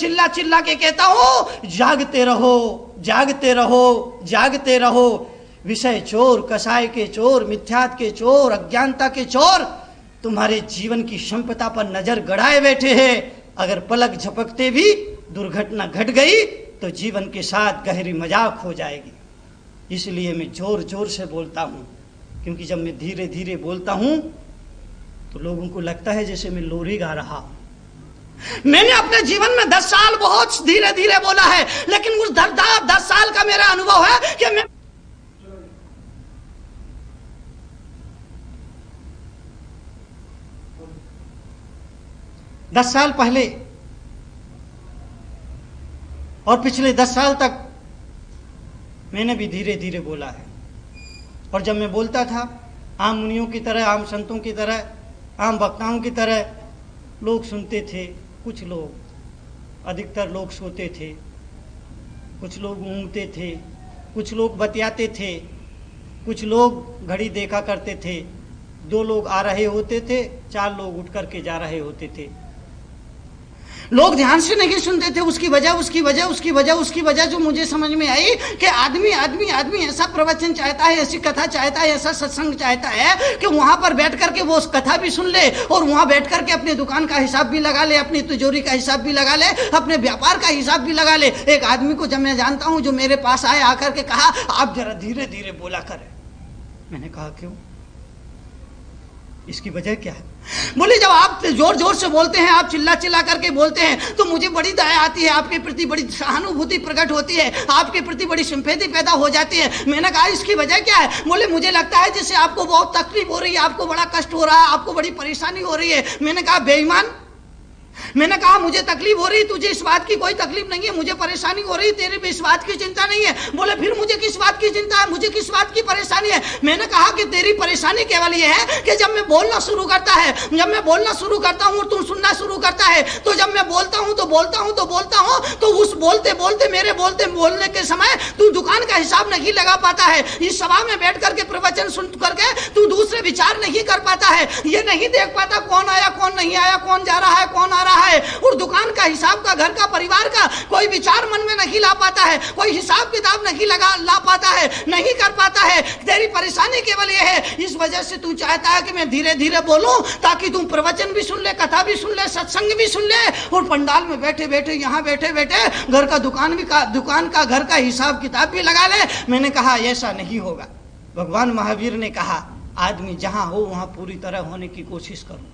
चिल्ला चिल्ला के कहता हूं, जागते रहो, जागते रहो, जागते रहो। विषय चोर, कसाय के चोर, मिथ्यात के चोर, अज्ञानता के चोर तुम्हारे जीवन की संपदा पर नजर गड़ाए बैठे हैं। अगर पलक झपकते भी दुर्घटना घट गई तो जीवन के साथ गहरी मजाक हो जाएगी। इसलिए मैं जोर जोर से बोलता हूं, क्योंकि जब मैं धीरे धीरे बोलता हूं तो लोगों को लगता है जैसे मैं लोरी गा रहा हूं। मैंने अपने जीवन में 10 साल बहुत धीरे धीरे बोला है, लेकिन उस 10 साल का मेरा अनुभव है कि मैं 10 साल पहले और पिछले 10 साल तक मैंने भी धीरे धीरे बोला है। और जब मैं बोलता था आम मुनियों की तरह, आम संतों की तरह, आम वक्ताओं की तरह, लोग सुनते थे। कुछ लोग, अधिकतर लोग सोते थे, कुछ लोग ऊँगते थे, कुछ लोग बतियाते थे, कुछ लोग घड़ी देखा करते थे। 2 लोग आ रहे होते थे, 4 लोग उठ करके जा रहे होते थे। लोग ध्यान से नहीं सुनते थे। उसकी वजह जो मुझे समझ में आई कि आदमी ऐसा प्रवचन चाहता है, ऐसी कथा चाहता है, ऐसा सत्संग चाहता है कि वहां पर बैठ करके वो उस कथा भी सुन ले और वहां बैठ करके अपनी दुकान का हिसाब भी लगा ले, अपनी तिजोरी का हिसाब भी लगा ले, अपने व्यापार का हिसाब भी लगा ले। एक आदमी को जब मैं जानता हूं, जो मेरे पास आए, आकर के कहा आप जरा धीरे धीरे बोला करें। मैंने कहा क्यों, इसकी वजह क्या है? बोले जब आप जोर जोर से बोलते हैं, आप चिल्ला चिल्ला करके बोलते हैं तो मुझे बड़ी दया आती है, आपके प्रति बड़ी सहानुभूति प्रकट होती है, आपके प्रति बड़ी सिंपैथी पैदा हो जाती है। मैंने कहा इसकी वजह क्या है? बोले मुझे लगता है जैसे आपको बहुत तकलीफ हो रही है, आपको बड़ा कष्ट हो रहा है, आपको बड़ी परेशानी हो रही है। मैंने कहा बेईमान, मैंने कहा मुझे तकलीफ हो रही, तुझे इस बात की कोई तकलीफ नहीं है, मुझे परेशानी हो रही, तेरे भी इस बात की चिंता नहीं है। बोले फिर मुझे किस बात की चिंता है, मुझे किस बात की परेशानी है? मैंने कहा कि तेरी परेशानी केवल ये है कि जब मैं बोलना शुरू करता है, जब मैं बोलना शुरू करता हूँ, तू सुनना शुरू करता है, तो जब मैं बोलता हूँ तो उस बोलते बोलते मेरे बोलने के समय तू दुकान का हिसाब नहीं लगा पाता है। इस सभा में बैठ करके प्रवचन सुन करके तू दूसरे विचार नहीं कर पाता है, ये नहीं देख पाता कौन आया कौन नहीं आया, कौन जा रहा है कौन आ रहा है, और दुकान का हिसाब का, घर का, परिवार का कोई विचार मन में नहीं ला पाता है, कोई हिसाब किताब नहीं ला पाता है, नहीं कर पाता है। तेरी परेशानी केवल ये है। इस वजह से तू चाहता है कि मैं धीरे धीरे बोलूं ताकि तू प्रवचन भी सुन ले, कथा भी सुन ले, सत्संग भी सुन ले, और पंडाल में बैठे बैठे, यहाँ बैठे बैठे घर का दुकान का घर का हिसाब किताब भी लगा ले। मैंने कहा ऐसा नहीं होगा। भगवान महावीर ने कहा आदमी जहां हो वहां पूरी तरह होने की कोशिश करो।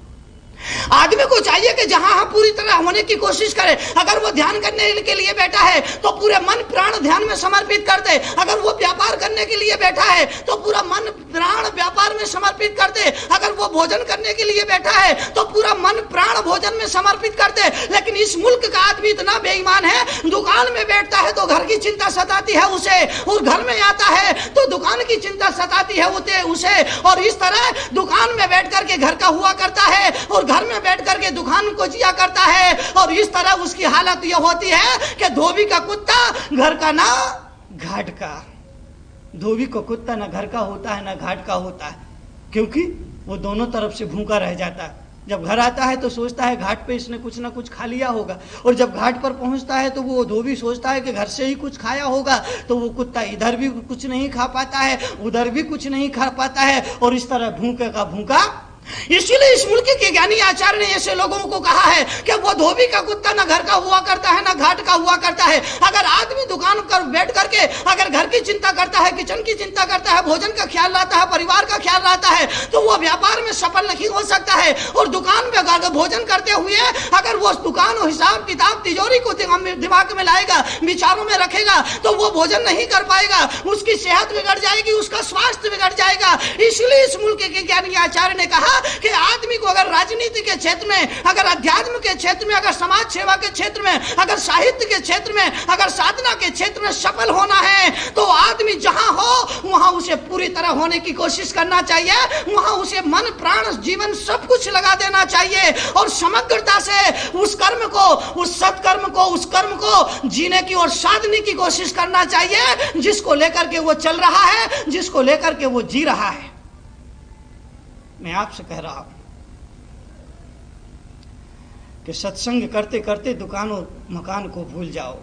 आदमी को चाहिए कि जहां पूरी तरह होने की कोशिश करे। अगर वो ध्यान करने के लिए बैठा है तो पूरे मन प्राण ध्यान में समर्पित कर दे। अगर वो व्यापार करने के लिए बैठा है तो पूरा मन प्राण व्यापार में समर्पित कर दे। अगर वो भोजन करने के लिए बैठा है तो पूरा मन प्राण भोजन में समर्पित कर दे। लेकिन इस मुल्क का आदमी इतना बेईमान है, दुकान में बैठता है तो घर की चिंता सताती है उसे, और घर में आता है तो दुकान की चिंता सताती है उसे, और इस तरह दुकान में बैठ करके घर का हुआ करता है और घर में बैठ करके दुकान को जिया करता है। और इस तरह उसकी हालत यह होती है कि धोबी का कुत्ता घर का ना घाट का। धोबी का कुत्ता ना घर का होता है ना घाट का होता है, क्योंकि वो दोनों तरफ से भूखा रह जाता है। जब घर आता है तो सोचता है घाट पे इसने कुछ ना कुछ खा लिया होगा, और जब घाट पर पहुंचता है तो वो धोबी सोचता है कि घर से ही कुछ खाया होगा, तो वो कुत्ता इधर भी कुछ नहीं खा पाता है, उधर भी कुछ नहीं खा पाता है, और इस तरह भूखे का भूखा। इसीलिए इस मुल्क के ज्ञानी आचार्य ने ऐसे लोगों को कहा है कि वो धोबी का कुत्ता ना घर का हुआ करता है ना घाट का हुआ करता है। अगर आदमी दुकान पर बैठ करके अगर घर की चिंता करता है, किचन की चिंता करता है, भोजन का ख्याल रखता है, परिवार का ख्याल रखता है, तो वो व्यापार में सफल नहीं हो सकता है। और दुकान में भोजन करते हुए अगर वो दुकान और हिसाब किताब तिजोरी को दिमाग में लाएगा, विचारों में रखेगा, तो वो भोजन नहीं कर पाएगा, उसकी सेहत बिगड़ जाएगी, उसका स्वास्थ्य बिगड़ जाएगा। इसलिए इस मुल्क के ज्ञानी आचार्य ने कहा कि आदमी को अगर राजनीति के क्षेत्र में, अगर अध्यात्म के क्षेत्र में, अगर समाज सेवा के क्षेत्र में, अगर साहित्य के क्षेत्र में, अगर साधना के क्षेत्र में सफल होना है, तो आदमी जहां हो वहां उसे पूरी तरह होने की कोशिश करना चाहिए। वहां उसे मन प्राण जीवन सब कुछ लगा देना चाहिए, और समग्रता से उस कर्म को, उस सत्कर्म को, उस कर्म को जीने की और साधने की कोशिश करना चाहिए, जिसको लेकर के वो चल रहा है, जिसको लेकर के वो जी रहा है। मैं आपसे कह रहा हूं कि सत्संग करते करते दुकान और मकान को भूल जाओ।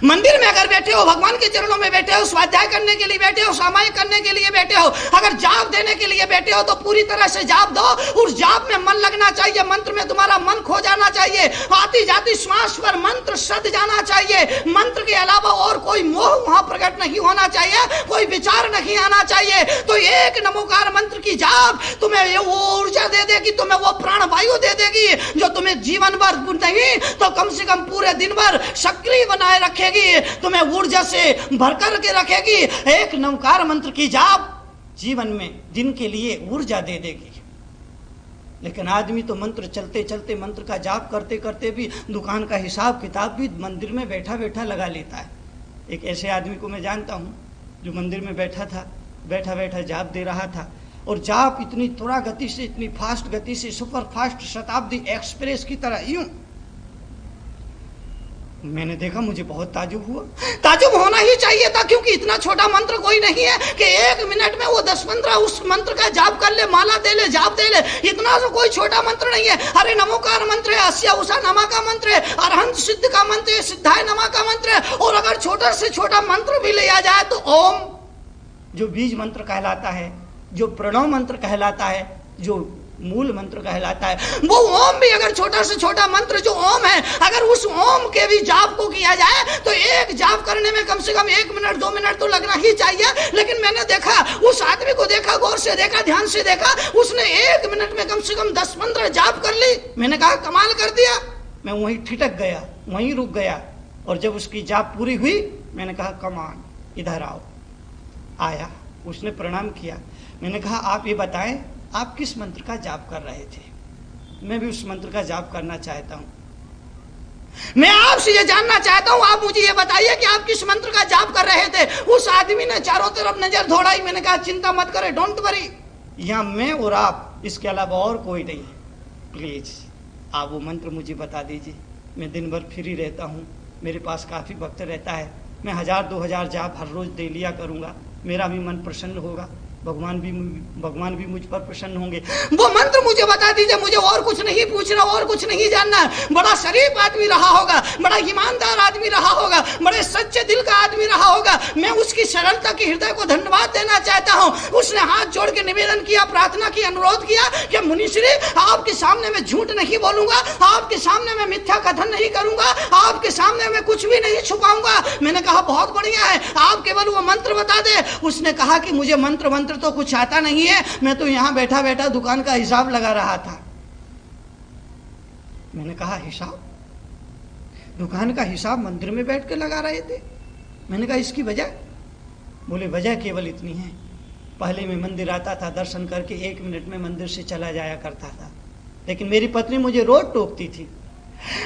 मंदिर में अगर बैठे हो, भगवान के चरणों में बैठे हो, स्वाध्याय करने के लिए बैठे हो, सामायिक करने के लिए बैठे हो, अगर जाप देने के लिए बैठे हो तो पूरी तरह से जाप दो। उस जाप में मन लगना चाहिए, मंत्र में तुम्हारा मन खो जाना चाहिए, आती जाती श्वास पर मंत्र सद जाना चाहिए। मंत्र के अलावा और कोई मोह वहां प्रकट नहीं होना चाहिए, कोई विचार नहीं आना चाहिए। तो एक नमोकार मंत्र की जाप तुम्हें वो ऊर्जा दे देगी, तुम्हें वो प्राण वायु दे देगी जो तुम्हें जीवन भर नहीं तो कम से कम पूरे दिन भर सक्रिय बनाए रखेगी, तुम्हें ऊर्जा से भरकर के रखेगी। एक नमकार मंत्र की जाप जीवन में दिन के लिए ऊर्जा दे देगी। लेकिन आदमी तो मंत्र चलते चलते, मंत्र का जाप करते करते भी दुकान का हिसाब किताब भी मंदिर में बैठा बैठा लगा लेता है। एक ऐसे आदमी को मैं जानता हूँ जो मंदिर में बैठा था, बैठा बैठा जाप दे रहा था, और जाप इतनी थोड़ा गति से, इतनी फास्ट गति से, सुपर फास्ट शताब्दी एक्सप्रेस की तरह यूं मैंने देखा, मुझे बहुत ताजुब हुआ। ताजुब होना ही चाहिए था, क्योंकि इतना छोटा मंत्र कोई नहीं है कि 1 मिनट में वो 10-15 उस मंत्र का जाप कर ले, माला दे ले, जाप दे ले। इतना तो कोई छोटा मंत्र नहीं है। अरे नमोकार मंत्र है, अस्या उषा नमा का मंत्र है, अरहंत सिद्ध का मंत्र है, सिद्धाय नमा का मंत्र है। और अगर छोटा से छोटा मंत्र भी लिया जाए तो ओम, जो बीज मंत्र कहलाता है, जो प्रणव मंत्र कहलाता है, जो मूल मंत्र कहलाता है, वो ओम भी अगर छोटा से छोटा मंत्र जो ओम है, अगर उस ओम के भी जाप को किया जाए तो एक जाप करने में कम से कम 1 मिनट 2 मिनट तो लगना ही चाहिए। लेकिन मैंने देखा, उस आदमी को देखा, गौर से देखा, ध्यान से देखा, उसने 1 मिनट में कम से कम 10-15 जाप कर ली। मैंने कहा कमाल कर दिया। मैं वहीं ठिठक गया, वहीं रुक गया, और जब उसकी जाप पूरी हुई मैंने कहा कमान इधर आओ। आया, उसने प्रणाम किया। मैंने कहा आप ये बताएं आप किस मंत्र का जाप कर रहे थे? मैं भी उस मंत्र का जाप करना चाहता हूं। मैं आपसे ये जानना चाहता हूं, आप मुझे ये बताइए कि आप किस मंत्र का जाप कर रहे थे। उस आदमी ने चारों तरफ नजर दौड़ाई। मैंने कहा चिंता मत करे, डोंट वरी, यहाँ मैं और आप, इसके अलावा और कोई नहीं है। प्लीज आप वो मंत्र मुझे बता दीजिए। मैं दिन भर फ्री रहता हूँ, मेरे पास काफ़ी वक्त रहता है, मैं 1000-2000 जाप हर रोज़ दे लिया करूँगा, मेरा भी मन प्रसन्न होगा, भगवान भी मुझ पर प्रसन्न होंगे। वो मंत्र मुझे बता दीजिए, मुझे और कुछ नहीं पूछना, और कुछ नहीं जानना। बड़ा शरीफ आदमी रहा होगा, बड़ा ईमानदार आदमी रहा होगा, बड़े सच्चे दिल का आदमी रहा होगा। मैं उसकी सरलता की हृदय को धन्यवाद देना चाहता हूँ। उसने हाथ जोड़ के निवेदन किया, प्रार्थना की, अनुरोध किया कि मुनीश्री आपके सामने मैं झूठ नहीं बोलूंगा, आपके सामने मैं मिथ्या कथन नहीं करूंगा, आपके सामने मैं कुछ भी नहीं छुपाऊंगा। मैंने कहा बहुत बढ़िया है, आप केवल वो मंत्र बता दे। उसने कहा कि मुझे मंत्र तो कुछ आता नहीं है, मैं तो यहां बैठा बैठा दुकान का हिसाब लगा रहा था। मैंने कहा हिसाब? दुकान का हिसाब मंदिर में बैठ के लगा रहे थे? मैंने कहा इसकी वजह? बोले वजह केवल इतनी है, पहले मैं मंदिर आता था, दर्शन करके 1 मिनट में मंदिर से चला जाया करता था, लेकिन मेरी पत्नी मुझे रोज टोकती थी।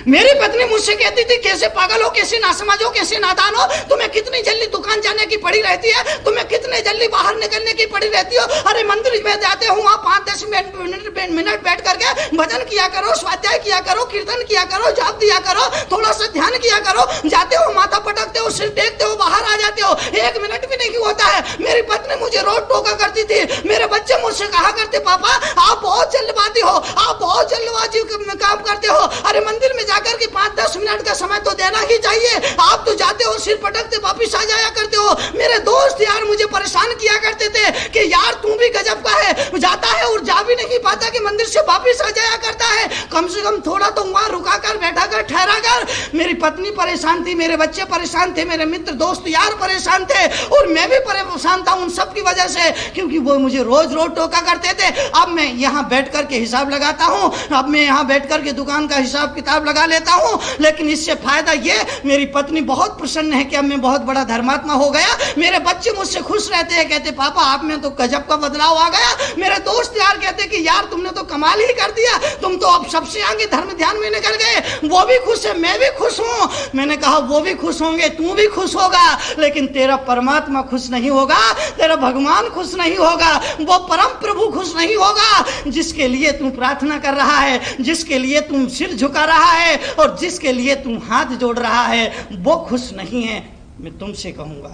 मेरी पत्नी मुझसे कहती थी कैसे पागल हो, कैसे नासमझ हो, कैसे नादान हो, तुम्हें कितनी जल्दी दुकान जाने की पड़ी रहती है, तुम्हें कितने जल्दी बाहर निकलने की पड़ी रहती हो। अरे मंदिर में जाते हो, वहाँ 5-10 मिनट बैठ करके भजन किया करो, स्वाध्याय किया करो, कीर्तन किया करो, जाप दिया करो, थोड़ा सा ध्यान किया करो। जाते हो माथा पटकते हो, सिर टेकते हो, बाहर आ जाते हो, 1 मिनट भी नहीं होता है। मेरी पत्नी मुझे रोज टोका करती थी। मेरे बच्चे मुझसे कहा करते पापा आप बहुत जल्दबाजी हो, आप बहुत जल्दबाजी काम करते हो। अरे मंदिर में जाकर के 5-10 मिनट का समय तो देना ही चाहिए। आप तो जाते हो, सिर पटकते वापिस आ जाया करते हो। मेरे दोस्त यार मुझे परेशान किया करते थे कि यार तू भी गजब का है, जाता है और जा भी नहीं पाता कि मंदिर से वापिस आ जाया करता है, कम से कम थोड़ा तो वहां रुका कर, बैठा कर, ठहरा कर। मेरी पत्नी परेशान थी, मेरे बच्चे परेशान थे, मेरे मित्र दोस्त यार परेशान थे, और मैं भी परेशान था उन सब की वजह से, क्योंकि वो मुझे रोज रोज टोका करते थे। अब मैं यहाँ बैठ करके हिसाब लगाता हूँ, अब मैं यहाँ बैठ करके दुकान का हिसाब किताब लगा लेता हूं। लेकिन इससे फायदा ये, मेरी पत्नी बहुत प्रसन्न है कि अब मैं बहुत बड़ा धर्मात्मा हो गया। मेरे बच्चे मुझसे खुश रहते हैं, कहते पापा आप में तो गजब का बदलाव आ गया। मेरे दोस्त यार कहते कि यार तुमने तो कमाल ही कर दिया, तुम तो अब सबसे आगे धर्म ध्यान में निकल गए। वो भी खुश है, मैं भी खुश हूं। मैंने कहा वो भी खुश होंगे, तू भी खुश होगा, लेकिन तेरा परमात्मा खुश नहीं होगा, तेरा भगवान खुश नहीं होगा, वो परम प्रभु खुश नहीं होगा जिसके लिए तू प्रार्थना कर रहा है, जिसके लिए तू सिर झुका रहा है और जिसके लिए तुम हाथ जोड़ रहा है, वो खुश नहीं है। मैं तुमसे कहूंगा